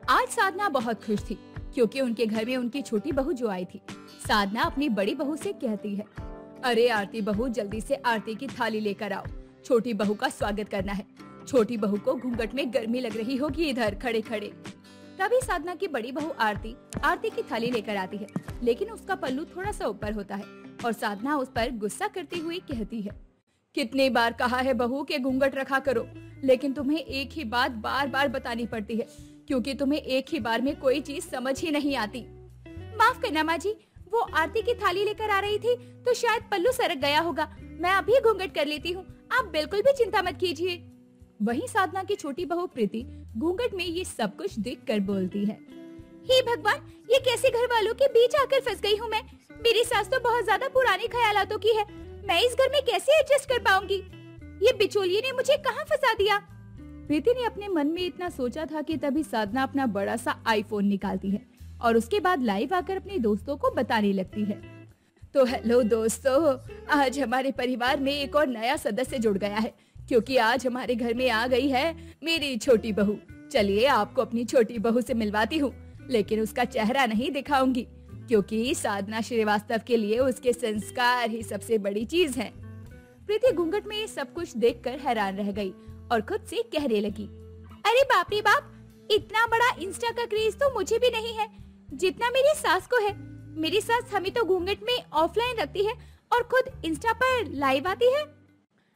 आज साधना बहुत खुश थी क्योंकि उनके घर में उनकी छोटी बहू जो आई थी। साधना अपनी बड़ी बहू से कहती है, अरे आरती बहू, जल्दी से आरती की थाली लेकर आओ, छोटी बहू का स्वागत करना है। छोटी बहू को घूंघट में गर्मी लग रही होगी इधर खड़े खड़े। तभी साधना की बड़ी बहू आरती आरती की थाली लेकर आती है, लेकिन उसका पल्लू थोड़ा सा ऊपर होता है और साधना उस पर गुस्सा करती हुई कहती है, कितनी बार कहा है बहू के घूंघट रखा करो, लेकिन तुम्हें एक ही बात बार बार बतानी पड़ती है क्योंकि तुम्हें एक ही बार में कोई चीज समझ ही नहीं आती। माफ करना माँ जी, वो आरती की थाली लेकर आ रही थी तो शायद पल्लू सरक गया होगा। मैं अभी घूंघट कर लेती हूँ, आप बिल्कुल भी चिंता मत कीजिए। वहीं साधना की छोटी बहू प्रीति घूंघट में ये सब कुछ देखकर बोलती है, हे भगवान, ये कैसे घर वालों के बीच आकर फंस गई हूँ मैं। मेरी सास तो बहुत ज्यादा पुराने ख्यालातों की है, मैं इस घर में कैसे एडजस्ट कर पाऊंगी। ये बिचौलिए ने मुझे कहाँ फंसा दिया। प्रीति ने अपने मन में इतना सोचा था कि तभी साधना अपना बड़ा सा आईफोन निकालती है और उसके बाद लाइव आकर अपने दोस्तों को बताने लगती है, तो हेलो दोस्तों, आज हमारे परिवार में एक और नया सदस्य जुड़ गया है क्योंकि आज हमारे घर में आ गई है मेरी छोटी बहू। चलिए आपको अपनी छोटी बहू से मिलवाती हूँ, लेकिन उसका चेहरा नहीं दिखाऊंगी क्योंकि साधना श्रीवास्तव के लिए उसके संस्कार ही सबसे बड़ी चीज है। प्रीति घूंघट में ये सब कुछ देखकर हैरान रह गई और खुद से कहने लगी, अरे बाप रे बाप, इतना बड़ा इंस्टा का क्रेज तो मुझे भी नहीं है जितना मेरी सास को है। मेरी सास हमें तो घूंघट में ऑफलाइन रखती है और खुद इंस्टा पर लाइव आती है।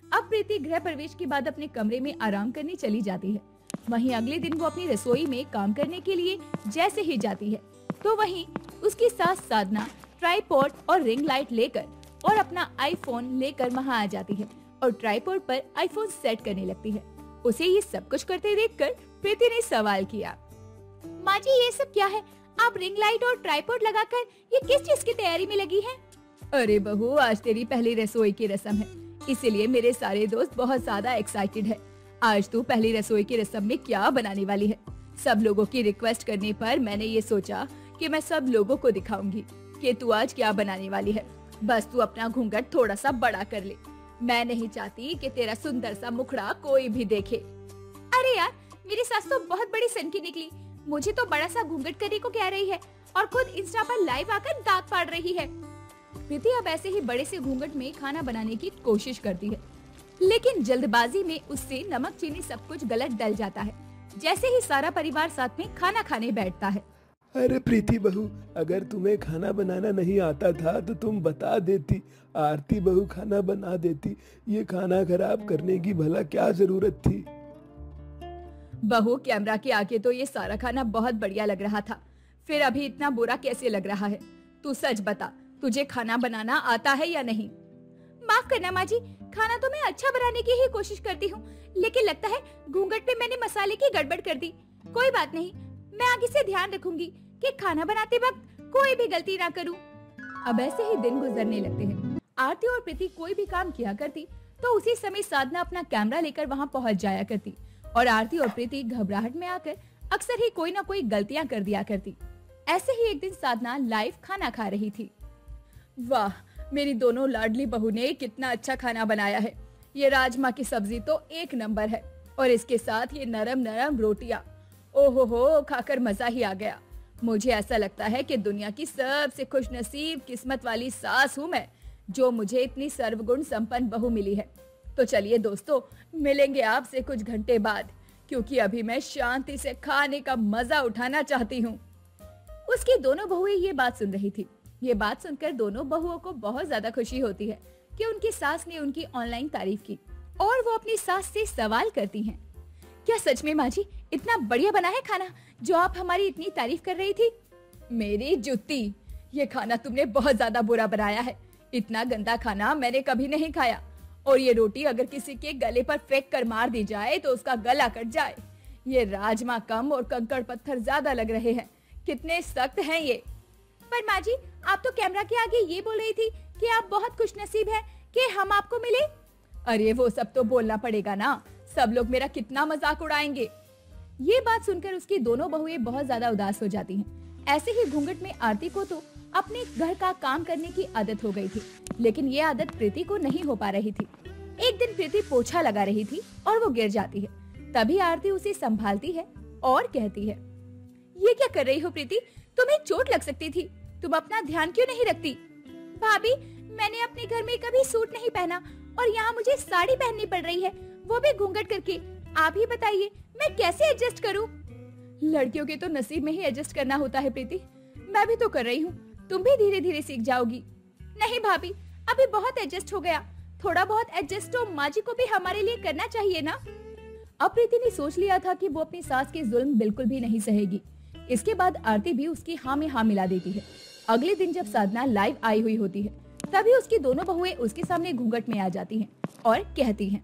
अब प्रीति गृह प्रवेश के बाद अपने कमरे में आराम करने चली जाती है। वहीं अगले दिन वो अपनी रसोई में काम करने के लिए जैसे ही जाती है तो वहीं उसकी सास साधना ट्राइपॉड और रिंग लाइट लेकर और अपना आईफोन लेकर वहाँ आ जाती है और ट्राइपॉड पर आईफोन सेट करने लगती है। उसे ये सब कुछ करते देखकर प्रीति ने सवाल किया, माँ जी ये सब क्या है? आप रिंग लाइट और ट्राइपॉड लगाकर ये किस चीज की तैयारी में लगी हैं? अरे बहू, आज तेरी पहली रसोई की रस्म है, इसीलिए मेरे सारे दोस्त बहुत ज्यादा एक्साइटेड है। आज तू पहली रसोई की रस्म में क्या बनाने वाली है? सब लोगों की रिक्वेस्ट करने पर मैंने ये सोचा कि मैं सब लोगों को दिखाऊंगी कि तू आज क्या बनाने वाली है। बस तू अपना घूंघट थोड़ा सा बड़ा कर ले, मैं नहीं चाहती कि तेरा सुंदर सा मुखड़ा कोई भी देखे। अरे यार, मेरी सास तो बहुत बड़ी सन की निकली, मुझे तो बड़ा सा घूंघट करने को कह रही है और खुद इंस्टा पर लाइव आकर दांत फाड़ रही है। प्रीति अब ऐसे ही बड़े से घूंघट में खाना बनाने की कोशिश करती है, लेकिन जल्दबाजी में उससे नमक चीनी सब कुछ गलत डल जाता है। जैसे ही सारा परिवार साथ में खाना खाने बैठता है। अरे प्रीति बहू, अगर तुम्हें खाना बनाना नहीं आता था तो तुम बता देती, आरती बहू खाना बना देती। ये खाना खराब करने की भला क्या जरूरत थी? बहू, कैमरा के आगे तो ये सारा खाना बहुत बढ़िया लग रहा था, फिर अभी इतना बुरा कैसे लग रहा है? तू सच बता, तुझे खाना बनाना आता है या नहीं? माफ करना माँ जी, खाना तो मैं अच्छा बनाने की ही कोशिश करती हूँ, लेकिन लगता है घूंघट पे मैंने मसाले की गड़बड़ कर दी। कोई बात नहीं, मैं आगे से ध्यान रखूंगी कि खाना बनाते वक्त कोई भी गलती ना करूं। अब ऐसे ही दिन गुजरने लगते हैं। आरती और प्रीति कोई भी काम किया करती तो उसी समय साधना अपना कैमरा लेकर वहां पहुंच जाया करती और आरती और प्रीति घबराहट में आकर अक्सर ही कोई ना कोई गलतियां कर दिया करती। ऐसे ही एक दिन साधना लाइव खाना खा रही थी। वाह, मेरी दोनों लाडली बहू ने कितना अच्छा खाना बनाया है। ये राजमा की सब्जी तो एक नंबर है और इसके साथ ये नरम नरम रोटियां, ओहो हो, खाकर मजा ही आ गया। मुझे ऐसा लगता है कि दुनिया की सबसे खुशनसीब किस्मत वाली सास हूँ मैं, जो मुझे इतनी सर्वगुण संपन्न बहू मिली है। तो चलिए दोस्तों, मिलेंगे आपसे कुछ घंटे बाद, क्योंकि अभी मैं शांति से खाने का मजा उठाना चाहती हूँ। उसकी दोनों बहुएं ये बात सुन रही थी। ये बात सुनकर दोनों बहुओं को बहुत ज्यादा खुशी होती है कि उनकी सास ने उनकी ऑनलाइन तारीफ की और वो अपनी सास से सवाल करती हैं, क्या सच में माँ जी इतना बढ़िया बना है खाना जो आप हमारी इतनी तारीफ कर रही थी? मेरी जुत्ती, ये खाना तुमने बहुत ज्यादा बुरा बनाया है। इतना गंदा खाना मैंने कभी नहीं खाया और ये रोटी अगर किसी के गले पर फेंक कर मार दी जाए तो उसका गला कट जाए। ये राजमा कम और कंकड़ पत्थर ज्यादा लग रहे हैं, कितने सख्त हैं ये। पर माँ जी, आप तो कैमरा के आगे ये बोल रही थी कि आप बहुत खुशनसीब हैं कि हम आपको मिले। अरे वो सब तो बोलना पड़ेगा ना, सब लोग मेरा कितना मजाक उड़ाएंगे। ये बात सुनकर उसकी दोनों बहुएं बहुत ज्यादा उदास हो जाती हैं। ऐसे ही घूंघट में आरती को तो अपने घर का काम करने की आदत हो गई थी, लेकिन ये आदत प्रीति को नहीं हो पा रही थी। एक दिन प्रीति पोछा लगा रही थी और वो गिर जाती है। तभी आरती उसे संभालती है और कहती है, ये क्या कर रही हो प्रीति? तुम्हें चोट लग सकती थी। तुम अपना ध्यान क्यों नहीं रखती? भाभी, मैंने अपने घर में कभी सूट नहीं पहना और यहाँ मुझे साड़ी पहननी पड़ रही है, वो भी घूंघट करके। आप ही बताइए मैं कैसे एडजस्ट करूँ? लड़कियों के तो नसीब में ही एडजस्ट करना होता है प्रीति। मैं भी तो कर रही हूँ, तुम भी धीरे धीरे सीख जाओगी। नहीं भाभी, अभी बहुत एडजस्ट हो गया। थोड़ा बहुत एडजस्ट तो माँ जी को भी हमारे लिए करना चाहिए ना। अब प्रीति ने सोच लिया था कि वो अपनी सास के जुल्म बिल्कुल भी नहीं सहेगी। इसके बाद आरती भी उसकी हाँ में हाँ मिला देती है। अगले दिन जब साधना लाइव आई हुई होती है, तभी उसकी दोनों बहुएं उसके सामने घूंघट में आ जाती हैं और कहती हैं,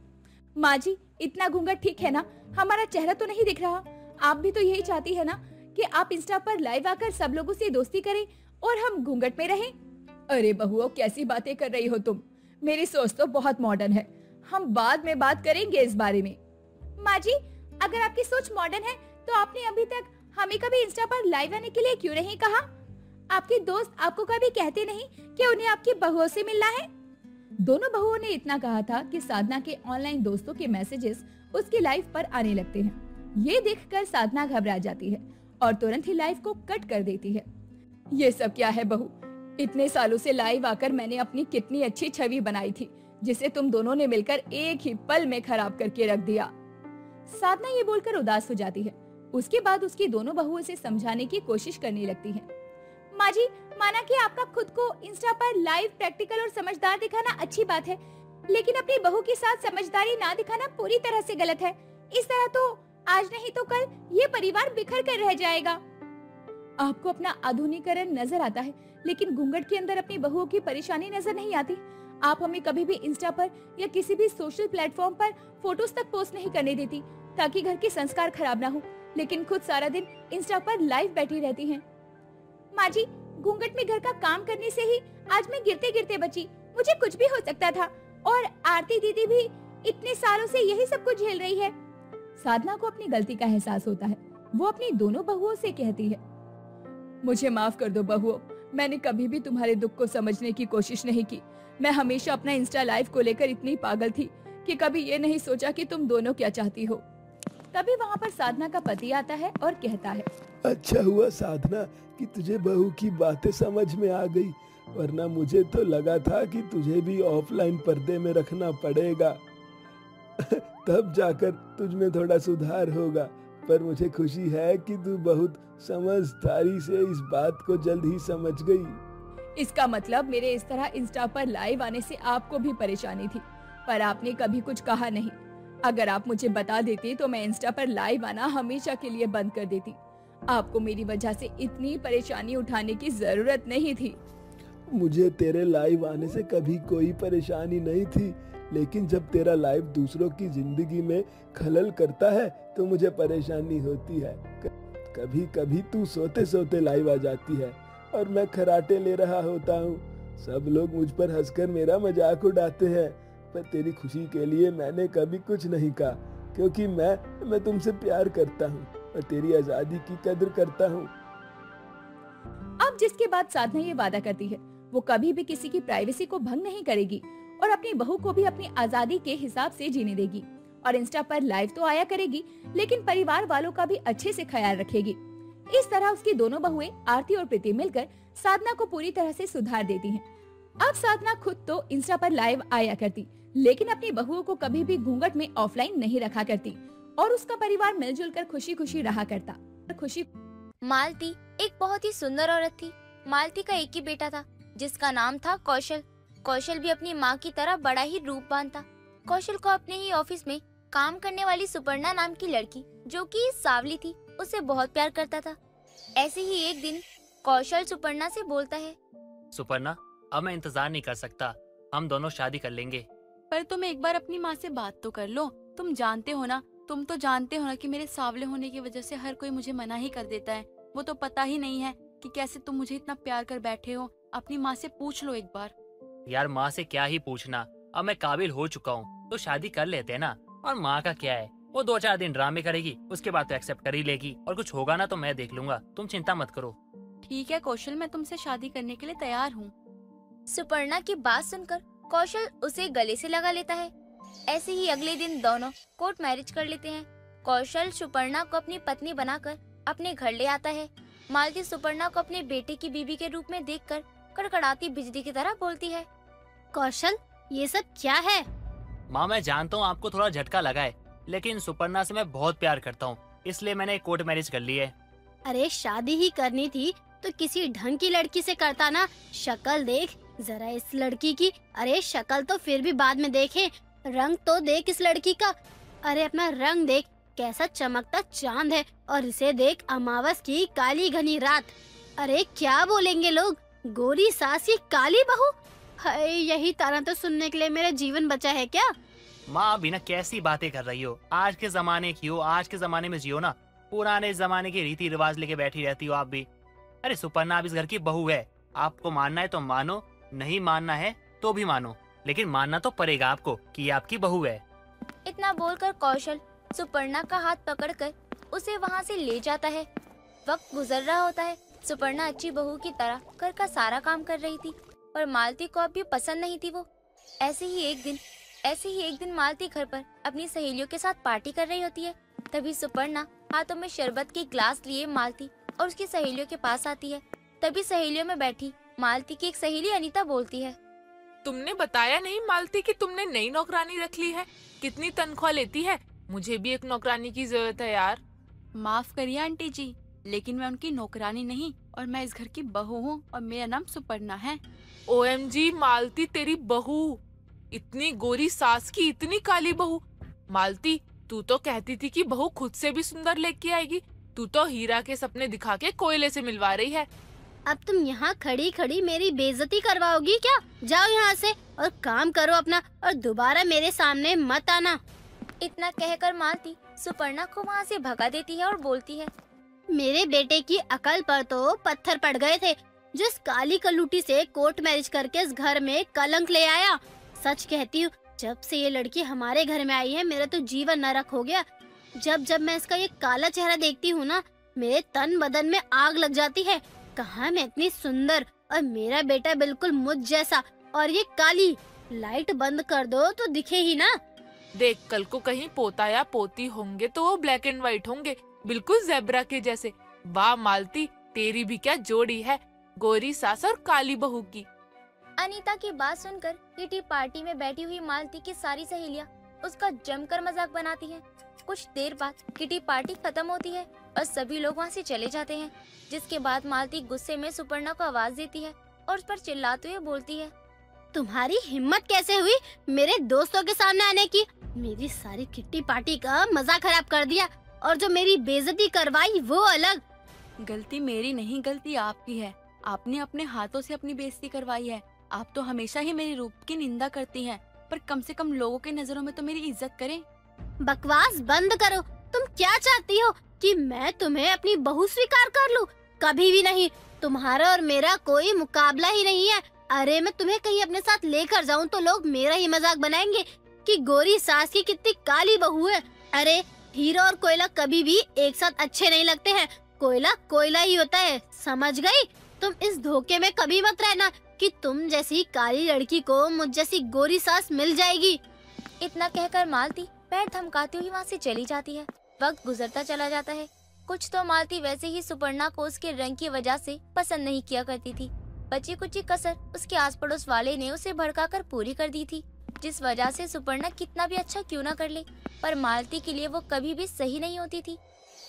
माँ जी इतना घूंघट ठीक है ना? हमारा चेहरा तो नहीं दिख रहा। आप भी तो यही चाहती है ना कि आप इंस्टा पर लाइव आकर सब लोगों से दोस्ती करें और हम घूंघट में रहें? अरे बहुओं, कैसी बातें कर रही हो तुम? मेरी सोच तो बहुत मॉडर्न है। हम बाद में बात करेंगे इस बारे में। माँ जी, अगर आपकी सोच मॉडर्न है तो आपने अभी तक हमें कभी इंस्टा पर लाइव आने के लिए क्यों नहीं कहा? आपके दोस्त आपको कभी कहते नहीं कि उन्हें आपकी बहुओं से मिलना है? दोनों बहुओं ने इतना कहा था कि साधना के ऑनलाइन दोस्तों के मैसेजेस उसकी लाइव पर आने लगते हैं। ये देखकर साधना घबरा जाती है और तुरंत ही लाइव को कट कर देती है। ये सब क्या है बहू? इतने सालों से लाइव आकर मैंने अपनी कितनी अच्छी छवि बनाई थी, जिसे तुम दोनों ने मिलकर एक ही पल में खराब करके रख दिया। साधना ये बोलकर उदास हो जाती है। उसके बाद उसकी दोनों बहुओं से समझाने की कोशिश करने लगती है। माँ जी, माना कि आपका खुद को इंस्टा पर लाइव, प्रैक्टिकल और समझदार दिखाना अच्छी बात है, लेकिन अपनी बहू के साथ समझदारी ना दिखाना पूरी तरह से गलत है। इस तरह तो आज नहीं तो कल ये परिवार बिखर कर रह जाएगा। आपको अपना आधुनिकीकरण नजर आता है, लेकिन घूंघट के अंदर अपनी बहुओं की परेशानी नजर नहीं आती। आप हमें कभी भी इंस्टा पर या किसी भी सोशल प्लेटफॉर्म पर फोटोज तक पोस्ट नहीं करने देती ताकि घर के संस्कार खराब ना हो, लेकिन खुद सारा दिन इंस्टा पर लाइव बैठी रहती हैं। माँ जी, घूंघट में घर का काम करने से ही आज मैं गिरते गिरते बची। मुझे कुछ भी हो सकता था और आरती दीदी भी इतने सालों से यही सब कुछ झेल रही है। साधना को अपनी गलती का एहसास होता है। वो अपनी दोनों बहुओं से कहती है, मुझे माफ कर दो बहुओं, मैंने कभी भी तुम्हारे दुख को समझने की कोशिश नहीं की। मैं हमेशा अपना इंस्टा लाइव को लेकर इतनी पागल थी कि कभी ये नहीं सोचा कि तुम दोनों क्या चाहती हो। तभी वहाँ पर साधना का पति आता है और कहता है, अच्छा हुआ साधना कि तुझे बहू की बातें समझ में आ गई, वरना मुझे तो लगा था कि तुझे भी ऑफलाइन पर्दे में रखना पड़ेगा। तब जाकर तुझ में थोड़ा सुधार होगा। पर मुझे खुशी है कि तू बहुत समझदारी से इस बात को जल्द ही समझ गई। इसका मतलब मेरे इस तरह इंस्टा पर लाइव आने से आपको भी परेशानी थी, पर आपने कभी कुछ कहा नहीं। अगर आप मुझे बता देती तो मैं इंस्टा पर लाइव आना हमेशा के लिए बंद कर देती। आपको मेरी वजह से इतनी परेशानी उठाने की जरूरत नहीं थी। मुझे तेरे लाइव आने से कभी कोई परेशानी नहीं थी, लेकिन जब तेरा लाइव दूसरों की जिंदगी में खलल करता है तो मुझे परेशानी होती है। कभी कभी तू सोते सोते लाइव आ जाती है और मैं खराटे ले रहा होता हूँ। सब लोग मुझ पर हंसकर मेरा मजाक उड़ाते हैं, पर तेरी खुशी के लिए मैंने कभी कुछ नहीं कहा, क्योंकि मैं तुमसे प्यार करता हूँ और तेरी आजादी की कदर करता हूँ। अब जिसके बाद साधना ये वादा करती है वो कभी भी किसी की प्राइवेसी को भंग नहीं करेगी और अपनी बहू को भी अपनी आजादी के हिसाब से जीने देगी और इंस्टा पर लाइव तो आया करेगी, लेकिन परिवार वालों का भी अच्छे से ख्याल रखेगी। इस तरह उसकी दोनों बहुएं आरती और प्रीति मिलकर साधना को पूरी तरह से सुधार देती हैं। अब साधना खुद तो इंस्टा पर लाइव आया करती, लेकिन अपनी बहुओं को कभी भी घूंघट में ऑफलाइन नहीं रखा करती और उसका परिवार मिलजुल कर खुशी खुशी रहा करता। मालती एक बहुत ही सुंदर औरत थी। मालती का एक ही बेटा था जिसका नाम था कौशल। कौशल भी अपनी माँ की तरह बड़ा ही रूपवान था। कौशल को अपने ही ऑफिस में काम करने वाली सुपर्णा नाम की लड़की, जो कि सांवली थी, उससे बहुत प्यार करता था। ऐसे ही एक दिन कौशल सुपर्णा से बोलता है, सुपर्णा, अब मैं इंतजार नहीं कर सकता, हम दोनों शादी कर लेंगे। पर तुम एक बार अपनी माँ से बात तो कर लो। तुम तो जानते हो ना कि मेरे सांवले होने की वजह से हर कोई मुझे मना ही कर देता है। वो तो पता ही नहीं है कि कैसे तुम मुझे इतना प्यार कर बैठे हो। अपनी माँ से पूछ लो एक बार। यार माँ से क्या ही पूछना, अब मैं काबिल हो चुका हूँ तो शादी कर लेते हैं ना। और माँ का क्या है, वो 2-4 दिन ड्रामे करेगी, उसके बाद तो एक्सेप्ट कर ही लेगी, और कुछ होगा ना तो मैं देख लूंगा, तुम चिंता मत करो। ठीक है कौशल, मैं तुमसे शादी करने के लिए तैयार हूँ। सुपर्णा की बात सुनकर कौशल उसे गले से लगा लेता है। ऐसे ही अगले दिन दोनों कोर्ट मैरिज कर लेते हैं। कौशल सुपर्णा को अपनी पत्नी बनाकर अपने घर ले आता है। मालती सुपर्णा को अपने बेटे की बीवी के रूप में देखकर कड़कड़ाती बिजली की तरह बोलती है। कौशल, ये सब क्या है? माँ मैं जानता हूँ आपको थोड़ा झटका लगा है, लेकिन सुपर्णा से मैं बहुत प्यार करता हूँ, इसलिए मैंने कोर्ट मैरिज कर ली है। अरे शादी ही करनी थी तो किसी ढंग की लड़की से करता ना। शक्ल देख जरा इस लड़की की। अरे शक्ल तो फिर भी बाद में देखें, रंग तो देख इस लड़की का। अरे अपना रंग देख, कैसा चमकता चांद है, और इसे देख अमावस की काली घनी रात। अरे क्या बोलेंगे लोग, गोरी सास की काली बहू। हाय, यही ताना तो सुनने के लिए मेरा जीवन बचा है क्या? माँ अभी ना कैसी बातें कर रही हो, आज के जमाने की हो, आज के जमाने में जियो ना। पुराने जमाने के रीति रिवाज लेके बैठी रहती हो आप भी। अरे सुपर्णा अब इस घर की बहू है, आपको मानना है तो मानो, नहीं मानना है तो भी मानो, लेकिन मानना तो पड़ेगा आपको कि ये आपकी बहू है। इतना बोलकर कौशल सुपर्णा का हाथ पकड़कर उसे वहाँ से ले जाता है। वक्त गुजर रहा होता है। सुपर्णा अच्छी बहू की तरह घर का सारा काम कर रही थी, पर मालती को अब भी पसंद नहीं थी वो। ऐसे ही एक दिन मालती घर पर अपनी सहेलियों के साथ पार्टी कर रही होती है। तभी सुपर्णा हाथों में शरबत की ग्लास लिए मालती और उसकी सहेलियों के पास आती है। तभी सहेलियों में बैठी मालती की एक सहेली अनीता बोलती है। तुमने बताया नहीं मालती कि तुमने नई नौकरानी रख ली है? कितनी तनख्वाह लेती है? मुझे भी एक नौकरानी की जरूरत है यार। माफ करिए आंटी जी, लेकिन मैं उनकी नौकरानी नहीं, और मैं इस घर की बहू हूँ और मेरा नाम सुपर्णा है। OMG मालती, तेरी बहू, इतनी गोरी सास की इतनी काली बहू। मालती, तू तो कहती थी कि बहू खुद से भी सुंदर लेके आएगी, तू तो हीरा के सपने दिखा के कोयले से मिलवा रही है। अब तुम यहाँ खड़ी खड़ी मेरी बेइज्जती करवाओगी क्या? जाओ यहाँ से और काम करो अपना, और दोबारा मेरे सामने मत आना। इतना कहकर मालती सुपर्णा को वहाँ से भगा देती है और बोलती है। मेरे बेटे की अकल पर तो पत्थर पड़ गए थे, जिस काली कलूटी से कोर्ट मैरिज करके इस घर में कलंक ले आया। सच कहती हूँ, जब से ये लड़की हमारे घर में आई है मेरा तो जीवन नरक हो गया। जब जब मैं इसका ये काला चेहरा देखती हूँ ना, मेरे तन बदन में आग लग जाती है। कहाँ मैं इतनी सुंदर, और मेरा बेटा बिल्कुल मुझ जैसा, और ये काली। लाइट बंद कर दो तो दिखे ही ना। देख, कल को कहीं पोता या पोती होंगे तो वो ब्लैक एंड व्हाइट होंगे, बिल्कुल जेब्रा के जैसे। वाह मालती, तेरी भी क्या जोड़ी है, गोरी सास और काली बहू की। अनीता की बात सुनकर किटी पार्टी में बैठी हुई मालती की सारी सहेलियां उसका जमकर मजाक बनाती हैं। कुछ देर बाद किटी पार्टी खत्म होती है और सभी लोग वहाँ से चले जाते हैं, जिसके बाद मालती गुस्से में सुपर्णा को आवाज देती है और उस पर चिल्लाते हुए बोलती है। तुम्हारी हिम्मत कैसे हुई मेरे दोस्तों के सामने आने की? मेरी सारी किट्टी पार्टी का मजा खराब कर दिया, और जो मेरी बेइज्जती करवाई वो अलग। गलती मेरी नहीं, गलती आपकी है। आपने अपने हाथों से अपनी बेइज्जती करवाई है। आप तो हमेशा ही मेरे रूप की निंदा करती हैं, पर कम से कम लोगों के नजरों में तो मेरी इज्जत करें। बकवास बंद करो। तुम क्या चाहती हो कि मैं तुम्हें अपनी बहू स्वीकार कर लूं? कभी भी नहीं। तुम्हारा और मेरा कोई मुकाबला ही नहीं है। अरे मैं तुम्हें कहीं अपने साथ लेकर जाऊं तो लोग मेरा ही मजाक बनाएंगे कि गोरी सास की कितनी काली बहू है। अरे हीरा और कोयला कभी भी एक साथ अच्छे नहीं लगते हैं। कोयला कोयला ही होता है, समझ गई? तुम इस धोखे में कभी मत रहना कि तुम जैसी काली लड़की को मुझ जैसी गोरी सास मिल जाएगी। इतना कहकर मालती पैर थमकाती हुई वहाँ से चली जाती है। वक्त गुजरता चला जाता है। कुछ तो मालती वैसे ही सुपर्णा को उसके रंग की वजह से पसंद नहीं किया करती थी। बची कुची कसर उसके आस पड़ोस वाले ने उसे भड़काकर पूरी कर दी थी, जिस वजह से सुपर्णा कितना भी अच्छा क्यों ना कर ले, पर मालती के लिए वो कभी भी सही नहीं होती थी।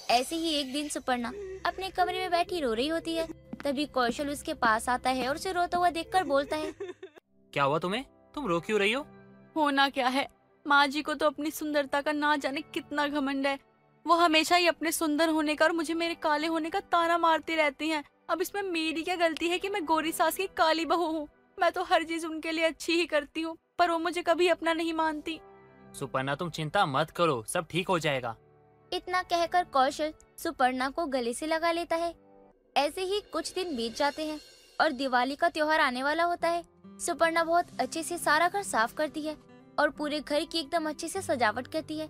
ऐसे ही एक दिन सुपर्णा अपने कमरे में बैठी रो रही होती है। तभी कौशल उसके पास आता है और उसे रोता हुआ देखकर बोलता है। क्या हुआ तुम्हें? तुम रो क्यों रही हो? होना क्या है, माँ जी को तो अपनी सुंदरता का ना जाने कितना घमंड है। वो हमेशा ही अपने सुंदर होने का और मुझे मेरे काले होने का ताना मारती रहती हैं। अब इसमें मेरी क्या गलती है कि मैं गोरी सास की काली बहू हूँ? मैं तो हर चीज उनके लिए अच्छी ही करती हूँ, पर वो मुझे कभी अपना नहीं मानती। सुपर्णा तुम चिंता मत करो, सब ठीक हो जाएगा। इतना कहकर कौशल सुपर्णा को गले से लगा लेता है। ऐसे ही कुछ दिन बीत जाते हैं और दिवाली का त्योहार आने वाला होता है। सुपर्णा बहुत अच्छे से सारा घर साफ करती है और पूरे घर की एकदम अच्छे से सजावट करती है।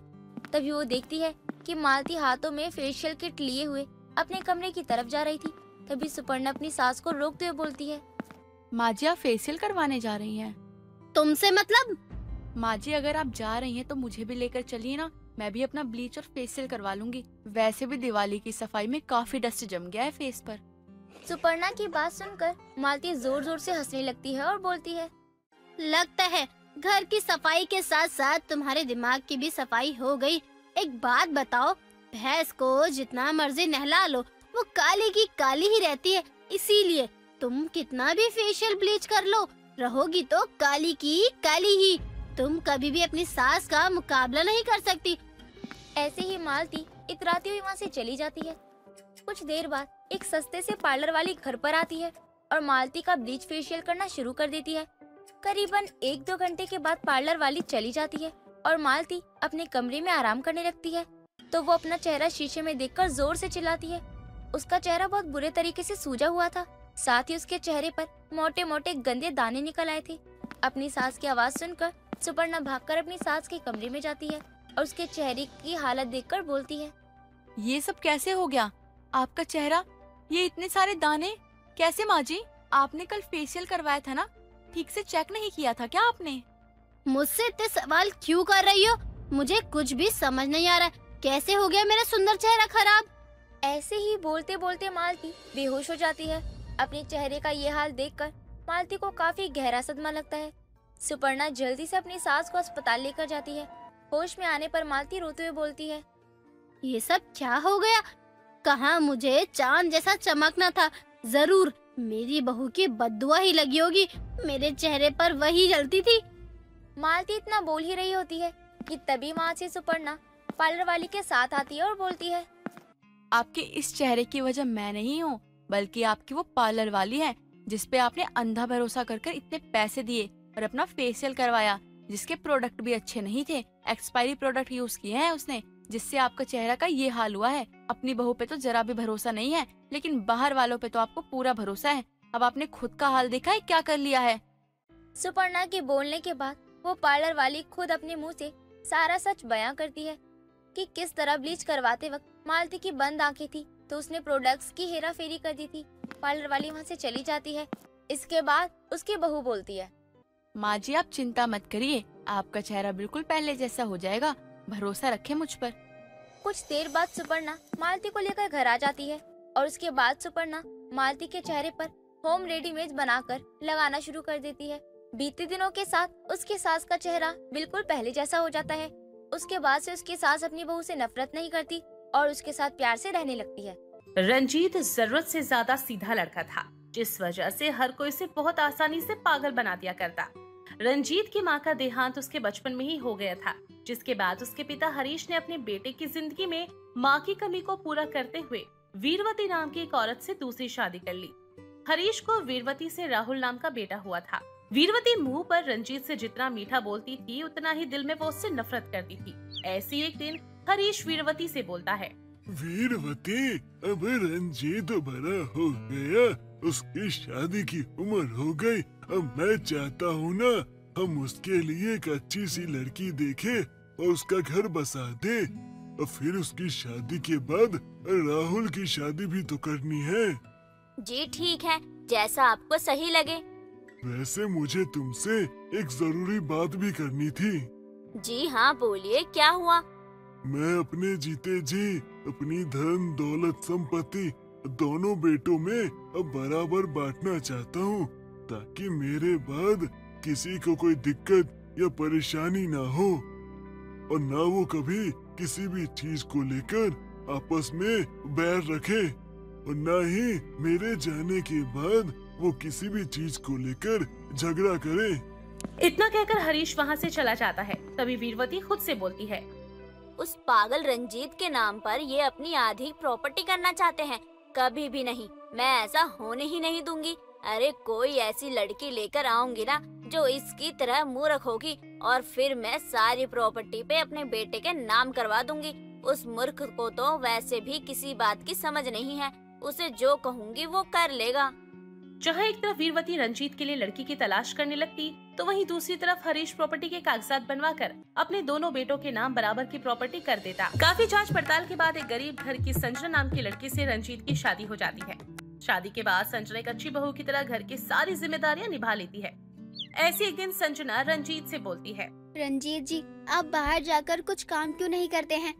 तभी वो देखती है कि मालती हाथों में फेशियल किट लिए हुए अपने कमरे की तरफ जा रही थी। तभी सुपर्णा अपनी सास को रोकते हुए बोलती है। माँ जी, आप फेशियल करवाने जा रही हैं? तुमसे मतलब? माँ जी, अगर आप जा रही हैं तो मुझे भी लेकर चलिए ना। मैं भी अपना ब्लीच और फेशियल करवा लूंगी। वैसे भी दिवाली की सफाई में काफी डस्ट जम गया है फेस पर। सुपर्णा की बात सुनकर मालती जोर जोर से हंसने लगती है और बोलती है, लगता है घर की सफाई के साथ साथ तुम्हारे दिमाग की भी सफाई हो गई। एक बात बताओ, भैंस को जितना मर्जी नहला लो वो काली की काली ही रहती है, इसीलिए तुम कितना भी फेशियल ब्लीच कर लो रहोगी तो काली की काली ही। तुम कभी भी अपनी सास का मुकाबला नहीं कर सकती। ऐसे ही मालती इतराती हुई वहाँ से चली जाती है। कुछ देर बाद एक सस्ते से पार्लर वाली घर पर आती है और मालती का ब्लीच फेशियल करना शुरू कर देती है। करीबन 1-2 घंटे के बाद पार्लर वाली चली जाती है और मालती अपने कमरे में आराम करने लगती है तो वो अपना चेहरा शीशे में देखकर जोर से चिल्लाती है। उसका चेहरा बहुत बुरे तरीके से सूजा हुआ था, साथ ही उसके चेहरे पर मोटे मोटे गंदे दाने निकल आए थे। अपनी सास की आवाज सुनकर सुपर्णा भागकर अपनी सास के कमरे में जाती है और उसके चेहरे की हालत देखकर बोलती है, ये सब कैसे हो गया? आपका चेहरा, ये इतने सारे दाने कैसे? माँ जी, आपने कल फेशियल करवाया था ना, ठीक से चेक नहीं किया था क्या आपने? मुझसे इतने सवाल क्यों कर रही हो? मुझे कुछ भी समझ नहीं आ रहा, कैसे हो गया मेरा सुंदर चेहरा खराब? ऐसे ही बोलते बोलते मालती बेहोश हो जाती है। अपने चेहरे का ये हाल देखकर मालती को काफी गहरा सदमा लगता है। सुपर्णा जल्दी से अपनी सास को अस्पताल लेकर जाती है। होश में आने पर मालती रोते हुए बोलती है, ये सब क्या हो गया? कहाँ मुझे चांद जैसा चमकना था, जरूर मेरी बहू की बद्दुआ ही लगी होगी, मेरे चेहरे पर वही जलती थी। मालती इतना बोल ही रही होती है कि तभी वहाँ से सुपर्णा पार्लर वाली के साथ आती है और बोलती है, आपके इस चेहरे की वजह मैं नहीं हूँ, बल्कि आपकी वो पार्लर वाली है जिसपे आपने अंधा भरोसा कर इतने पैसे दिए और अपना फेशियल करवाया, जिसके प्रोडक्ट भी अच्छे नहीं थे, एक्सपायरी प्रोडक्ट यूज किए हैं उसने, जिससे आपका चेहरा का ये हाल हुआ है। अपनी बहू पे तो जरा भी भरोसा नहीं है, लेकिन बाहर वालों पे तो आपको पूरा भरोसा है। अब आपने खुद का हाल देखा है क्या कर लिया है? सुपर्णा के बोलने के बाद वो पार्लर वाली खुद अपने मुंह से सारा सच बयां करती है कि किस तरह ब्लीच करवाते वक्त मालती की बंद आंखें थी तो उसने प्रोडक्ट्स की हेरा फेरी कर दी थी। पार्लर वाली वहाँ से चली जाती है। इसके बाद उसकी बहू बोलती है, माँ जी आप चिंता मत करिए, आपका चेहरा बिल्कुल पहले जैसा हो जाएगा, भरोसा रखें मुझ पर। कुछ देर बाद सुपर्णा मालती को लेकर घर आ जाती है और उसके बाद सुपर्णा मालती के चेहरे पर होम रेडीमेड बनाकर लगाना शुरू कर देती है। बीते दिनों के साथ उसकी सास का चेहरा बिल्कुल पहले जैसा हो जाता है। उसके बाद से उसकी सास अपनी बहू से नफरत नहीं करती और उसके साथ प्यार से रहने लगती है। रंजीत जरूरत से ज्यादा सीधा लड़का था, जिस वजह से हर कोई उसे बहुत आसानी से पागल बना दिया करता। रंजीत की मां का देहांत उसके बचपन में ही हो गया था, जिसके बाद उसके पिता हरीश ने अपने बेटे की जिंदगी में मां की कमी को पूरा करते हुए वीरवती नाम की एक औरत से दूसरी शादी कर ली। हरीश को वीरवती से राहुल नाम का बेटा हुआ था। वीरवती मुंह पर रंजीत से जितना मीठा बोलती थी, उतना ही दिल में वो उससे नफरत करती थी। ऐसी एक दिन हरीश वीरवती से बोलता है, वीरवती, अब रंजीत बड़ा हो गया, उसकी शादी की उम्र हो गई। अब मैं चाहता हूँ ना, हम उसके लिए एक अच्छी सी लड़की देखे और उसका घर बसा दे, और फिर उसकी शादी के बाद राहुल की शादी भी तो करनी है। जी ठीक है, जैसा आपको सही लगे। वैसे मुझे तुमसे एक जरूरी बात भी करनी थी। जी हाँ बोलिए, क्या हुआ? मैं अपने जीते जी अपनी धन दौलत संपत्ति दोनों बेटों में अब बराबर बांटना चाहता हूँ, ताकि मेरे बाद किसी को कोई दिक्कत या परेशानी ना हो, और ना वो कभी किसी भी चीज को लेकर आपस में बैर रखे, और ना ही मेरे जाने के बाद वो किसी भी चीज को लेकर झगड़ा करे। इतना कहकर हरीश वहाँ से चला जाता है। तभी वीरवती खुद से बोलती है, उस पागल रंजीत के नाम पर ये अपनी आधी प्रॉपर्टी करना चाहते हैं। कभी भी नहीं, मैं ऐसा होने ही नहीं दूंगी। अरे कोई ऐसी लड़की लेकर आऊंगी ना जो इसकी तरह मूर्ख होगी, और फिर मैं सारी प्रॉपर्टी पे अपने बेटे के नाम करवा दूंगी। उस मूर्ख को तो वैसे भी किसी बात की समझ नहीं है, उसे जो कहूंगी वो कर लेगा। जहाँ एक तरफ वीरवती रंजीत के लिए लड़की की तलाश करने लगती, तो वहीं दूसरी तरफ हरीश प्रॉपर्टी के कागजात बनवाकर अपने दोनों बेटों के नाम बराबर की प्रॉपर्टी कर देता। काफी जांच पड़ताल के बाद एक गरीब घर की संजना नाम की लड़की से रंजीत की शादी हो जाती है। शादी के बाद संजना एक अच्छी बहू की तरह घर की सारी जिम्मेदारियां निभा लेती है। ऐसी एक दिन संजना रंजीत से बोलती है, रंजीत जी, आप बाहर जाकर कुछ काम क्यों नहीं करते हैं?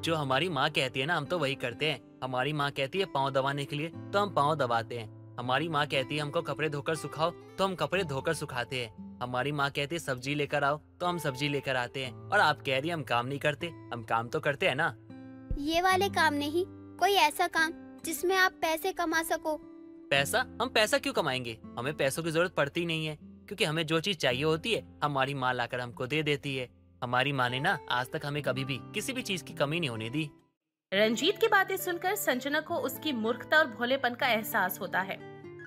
जो हमारी माँ कहती है ना, हम तो वही करते हैं। हमारी माँ कहती है पाँव दबाने के लिए, तो हम पाँव दबाते हैं। हमारी माँ कहती है हमको कपड़े धोकर सुखाओ, तो हम कपड़े धोकर सुखाते हैं। हमारी माँ कहती है सब्जी लेकर आओ, तो हम सब्जी लेकर आते हैं। और आप कह रही हैं हम काम नहीं करते, हम काम तो करते हैं ना। ये वाले काम नहीं, कोई ऐसा काम जिसमें आप पैसे कमा सको। पैसा? हम पैसा क्यों कमाएंगे? हमें पैसों की जरूरत पड़ती नहीं है, क्योंकि हमें जो चीज चाहिए होती है हमारी माँ लाकर हमको दे देती है। हमारी माँ ने ना आज तक हमें कभी भी किसी भी चीज की कमी नहीं होने दी। रंजीत की बातें सुनकर संजना को उसकी मूर्खता और भोलेपन का एहसास होता है।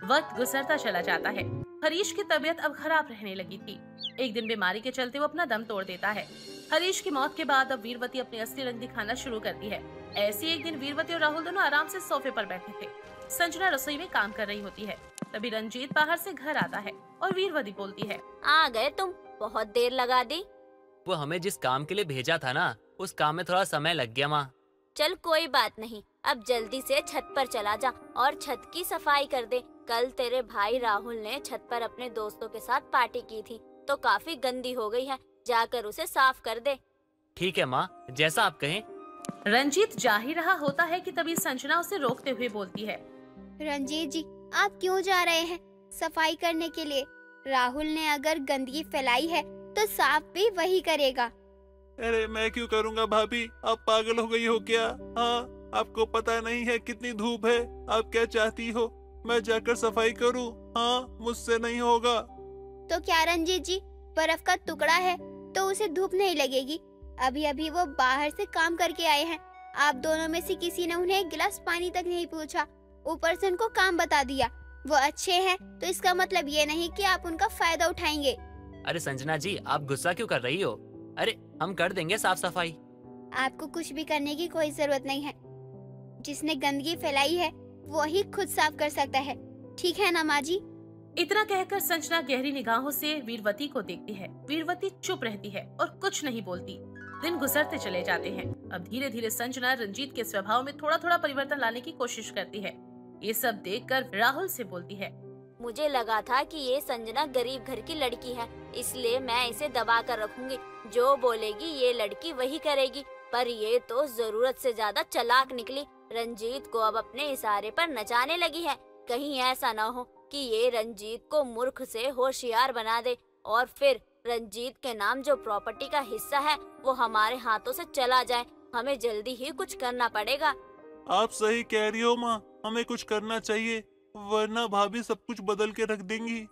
वक्त गुजरता चला जाता है। हरीश की तबीयत अब खराब रहने लगी थी। एक दिन बीमारी के चलते वो अपना दम तोड़ देता है। हरीश की मौत के बाद अब वीरवती अपनी असली रंग दिखाना शुरू करती है। ऐसी एक दिन वीरवती और राहुल दोनों आराम से सोफे पर बैठे थे। संजना रसोई में काम कर रही होती है। तभी रंजीत बाहर से घर आता है और वीरवती बोलती है, आ गए तुम, बहुत देर लगा दी। वो हमें जिस काम के लिए भेजा था ना, उस काम में थोड़ा समय लग गया माँ। चल कोई बात नहीं, अब जल्दी से छत पर चला जा और छत की सफाई कर दे। कल तेरे भाई राहुल ने छत पर अपने दोस्तों के साथ पार्टी की थी, तो काफी गंदी हो गई है, जाकर उसे साफ कर दे। ठीक है माँ, जैसा आप कहें। रंजीत जा ही रहा होता है कि तभी संजना उसे रोकते हुए बोलती है, रंजीत जी, आप क्यों जा रहे हैं सफाई करने के लिए? राहुल ने अगर गंदगी फैलाई है तो साफ भी वही करेगा। अरे मैं क्यों करूँगा भाभी, आप पागल हो गई हो क्या? हाँ, आपको पता नहीं है कितनी धूप है। आप क्या चाहती हो, मैं जाकर सफाई करूँ? हाँ, मुझसे नहीं होगा। तो क्या रंजीत जी, बर्फ का टुकड़ा है तो उसे धूप नहीं लगेगी? अभी अभी वो बाहर से काम करके आए हैं। आप दोनों में से किसी ने उन्हें एक गिलास पानी तक नहीं पूछा, ऊपर से उनको काम बता दिया। वो अच्छे हैं तो इसका मतलब ये नहीं कि आप उनका फायदा उठाएंगे। अरे संजना जी, आप गुस्सा क्यों कर रही हो? अरे हम कर देंगे साफ सफाई। आपको कुछ भी करने की कोई जरूरत नहीं है। जिसने गंदगी फैलाई है वो ही खुद साफ कर सकता है, ठीक है ना माँ जी? इतना कहकर संजना गहरी निगाहों से वीरवती को देखती है। वीरवती चुप रहती है और कुछ नहीं बोलती। दिन गुजरते चले जाते हैं। अब धीरे धीरे संजना रंजीत के स्वभाव में थोड़ा थोड़ा परिवर्तन लाने की कोशिश करती है। ये सब देखकर राहुल से बोलती है, मुझे लगा था कि ये संजना गरीब घर की लड़की है, इसलिए मैं इसे दबा कर रखूंगी। जो बोलेगी ये लड़की वही करेगी, पर ये तो जरूरत से ज्यादा चालाक निकली। रंजीत को अब अपने इशारे पर नचाने लगी है। कहीं ऐसा ना हो कि ये रंजीत को मूर्ख से होशियार बना दे और फिर रंजीत के नाम जो प्रॉपर्टी का हिस्सा है वो हमारे हाथों से चला जाए। हमें जल्दी ही कुछ करना पड़ेगा। आप सही कह रही हो माँ, हमें कुछ करना चाहिए, वरना भाभी सब कुछ बदल के रख देंगी।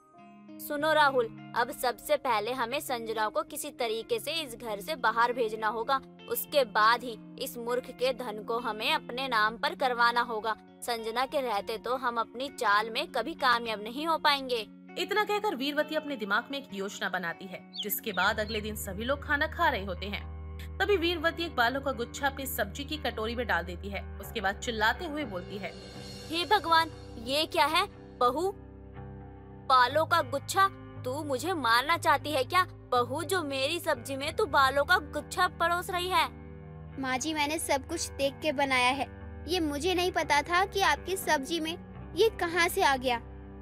सुनो राहुल, अब सबसे पहले हमें संजना को किसी तरीके से इस घर से बाहर भेजना होगा। उसके बाद ही इस मूर्ख के धन को हमें अपने नाम पर करवाना होगा। संजना के रहते तो हम अपनी चाल में कभी कामयाब नहीं हो पाएंगे। इतना कहकर वीरवती अपने दिमाग में एक योजना बनाती है, जिसके बाद अगले दिन सभी लोग खाना खा रहे होते हैं। तभी वीरवती एक बालों का गुच्छा अपनी सब्जी की कटोरी में डाल देती है। उसके बाद चिल्लाते हुए बोलती है, हे भगवान, ये क्या है? बहू, बालों का गुच्छा? तू मुझे मारना चाहती है क्या? बहू, जो मेरी सब्जी में तू बालों का गुच्छा परोस रही है। माँ जी, मैंने सब कुछ देख के बनाया है। ये मुझे नहीं पता था कि आपकी सब्जी में ये कहाँ से आ गया।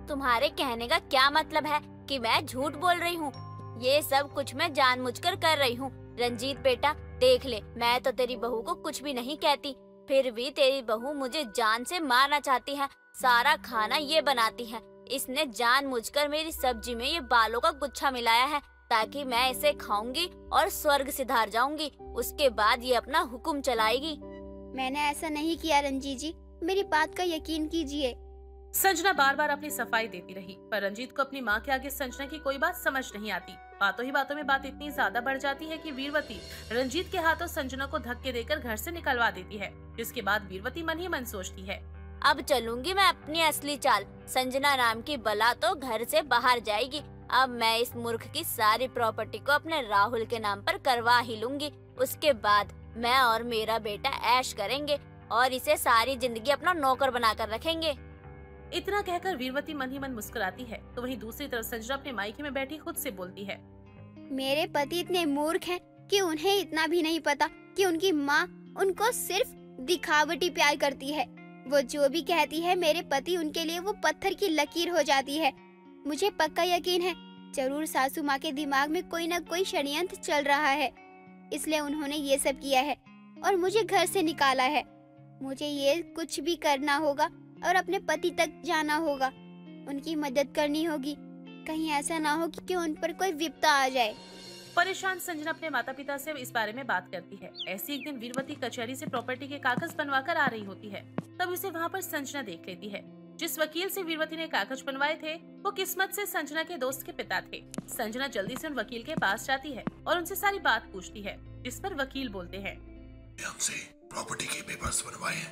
तुम्हारे कहने का क्या मतलब है कि मैं झूठ बोल रही हूँ? ये सब कुछ मैं जानबूझकर कर रही हूँ। रंजीत बेटा, देख ले, मैं तो तेरी बहू को कुछ भी नहीं कहती, फिर भी तेरी बहू मुझे जान से मारना चाहती है। सारा खाना ये बनाती है। इसने जानबूझकर मेरी सब्जी में ये बालों का गुच्छा मिलाया है, ताकि मैं इसे खाऊंगी और स्वर्ग सिधार जाऊंगी। उसके बाद ये अपना हुक्म चलाएगी। मैंने ऐसा नहीं किया रंजीत जी, मेरी बात का यकीन कीजिए। संजना बार बार अपनी सफाई देती रही, पर रंजीत को अपनी माँ के आगे संजना की कोई बात समझ नहीं आती। बातों ही बातों में बात इतनी ज्यादा बढ़ जाती है कि वीरवती रंजीत के हाथों संजना को धक्के देकर घर से निकलवा देती है। जिसके बाद वीरवती मन ही मन सोचती है, अब चलूंगी मैं अपनी असली चाल। संजना नाम की बला तो घर से बाहर जाएगी। अब मैं इस मूर्ख की सारी प्रॉपर्टी को अपने राहुल के नाम पर करवा ही लूंगी। उसके बाद मैं और मेरा बेटा ऐश करेंगे और इसे सारी जिंदगी अपना नौकर बनाकर रखेंगे। इतना कहकर वीरवती मन ही मन मुस्कुराती है, तो वहीं दूसरी तरफ संजना अपने मायके में बैठी खुद से बोलती है, मेरे पति इतने मूर्ख हैं कि उन्हें इतना भी नहीं पता कि उनकी माँ उनको सिर्फ दिखावटी प्यार करती है। वो जो भी कहती है, मेरे पति उनके लिए वो पत्थर की लकीर हो जाती है। मुझे पक्का यकीन है जरूर सासू माँ के दिमाग में कोई ना कोई षड्यंत्र चल रहा है, इसलिए उन्होंने ये सब किया है और मुझे घर से निकाला है। मुझे ये कुछ भी करना होगा और अपने पति तक जाना होगा, उनकी मदद करनी होगी। कहीं ऐसा ना हो कि उन पर कोई विपदा आ जाए। परेशान संजना अपने माता पिता से इस बारे में बात करती है। ऐसी एक दिन वीरवती कचहरी से प्रॉपर्टी के कागज बनवाकर आ रही होती है, तब उसे वहाँ पर संजना देख लेती है। जिस वकील से वीरवती ने कागज बनवाए थे वो किस्मत से संजना के दोस्त के पिता थे। संजना जल्दी से उन वकील के पास जाती है और उनसे सारी बात पूछती है, जिस पर वकील बोलते हैं, हमसे प्रॉपर्टी के पेपर्स बनवाए हैं।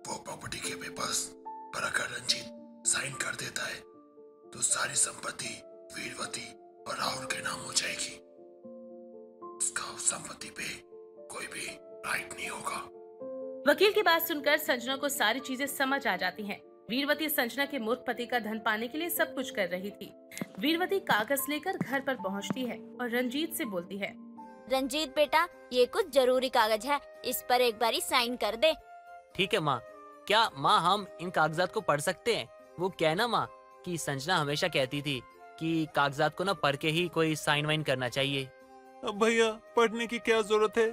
वो प्रॉपर्टी के पेपर्स पर अगर रंजीत साइन कर देता है तो सारी संपत्ति वीरवती और राहुल के नाम हो जाएगी। उसका उस संपत्ति पे कोई भी राइट नहीं होगा। वकील की बात सुनकर संजना को सारी चीजें समझ आ जाती हैं। वीरवती संजना के मूर्ख पति का धन पाने के लिए सब कुछ कर रही थी। वीरवती कागज लेकर घर पर पहुंचती है और रंजीत से बोलती है, रंजीत बेटा, ये कुछ जरूरी कागज है, इस पर एक बारी साइन कर दे। ठीक है माँ। क्या माँ हम इन कागजात को पढ़ सकते हैं? वो क्या है ना माँ कि संजना हमेशा कहती थी कि कागजात को ना पढ़ के ही कोई साइन वाइन करना चाहिए। अब भैया पढ़ने की क्या जरूरत है?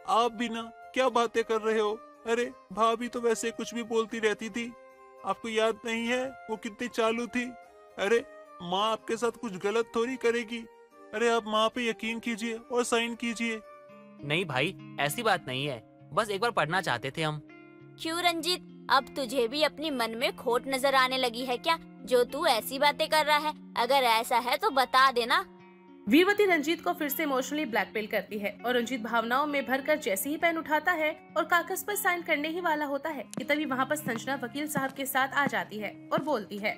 आप भी ना क्या बातें कर रहे हो? अरे भाभी तो वैसे कुछ भी बोलती रहती थी, आपको याद नहीं है वो कितनी चालू थी? अरे माँ आपके साथ कुछ गलत थोड़ी करेगी। अरे आप माँ पे यकीन कीजिए और साइन कीजिए। नहीं भाई, ऐसी बात नहीं है, बस एक बार पढ़ना चाहते थे हम। क्यों रंजीत, अब तुझे भी अपनी मन में खोट नजर आने लगी है क्या, जो तू ऐसी बातें कर रहा है? अगर ऐसा है तो बता देना। वीरवती रंजीत को फिर से इमोशनली ब्लैकमेल करती है और रंजीत भावनाओं में भरकर जैसे ही पेन उठाता है और कागज पर साइन करने ही वाला होता है कि तभी वहाँ पर संजना वकील साहब के साथ आ जाती है और बोलती है,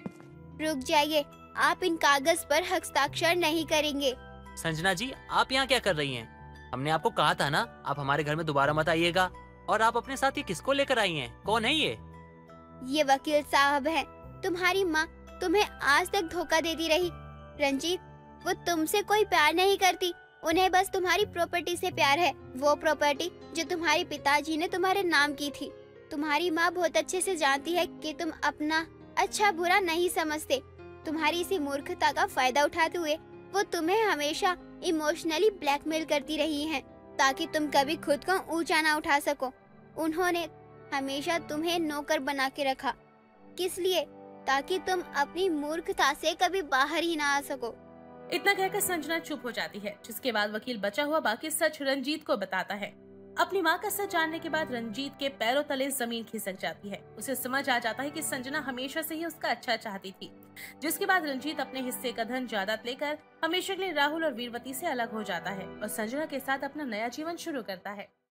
रुक जाइए, आप इन कागज पर हस्ताक्षर नहीं करेंगे। संजना जी, आप यहाँ क्या कर रही हैं? हमने आपको कहा था ना आप हमारे घर में दोबारा मत आइएगा। और आप अपने साथ ये किसको लेकर आई हैं? कौन है ये? ये वकील साहब हैं। तुम्हारी माँ तुम्हें आज तक धोखा देती रही। रंजीत, वो तुमसे कोई प्यार नहीं करती, उन्हें बस तुम्हारी प्रॉपर्टी से प्यार है। वो प्रॉपर्टी जो तुम्हारे पिताजी ने तुम्हारे नाम की थी। तुम्हारी माँ बहुत अच्छे से जानती है कि तुम अपना अच्छा बुरा नहीं समझते। तुम्हारी इसी मूर्खता का फायदा उठाते हुए वो तुम्हें हमेशा इमोशनली ब्लैकमेल करती रही हैं, ताकि तुम कभी खुद को ऊंचा ना उठा सको। उन्होंने हमेशा तुम्हें नौकर बना के रखा। किस लिए? ताकि तुम अपनी मूर्खता से कभी बाहर ही ना आ सको। इतना कहकर संजना चुप हो जाती है, जिसके बाद वकील बचा हुआ बाकी सच रंजीत को बताता है। अपनी माँ का सच जानने के बाद रंजीत के पैरों तले जमीन खिसक जाती है। उसे समझ आ जाता है कि संजना हमेशा से ही उसका अच्छा चाहती थी। जिसके बाद रंजीत अपने हिस्से का धन जायदाद लेकर हमेशा के लिए राहुल और वीरवती से अलग हो जाता है और संजना के साथ अपना नया जीवन शुरू करता है।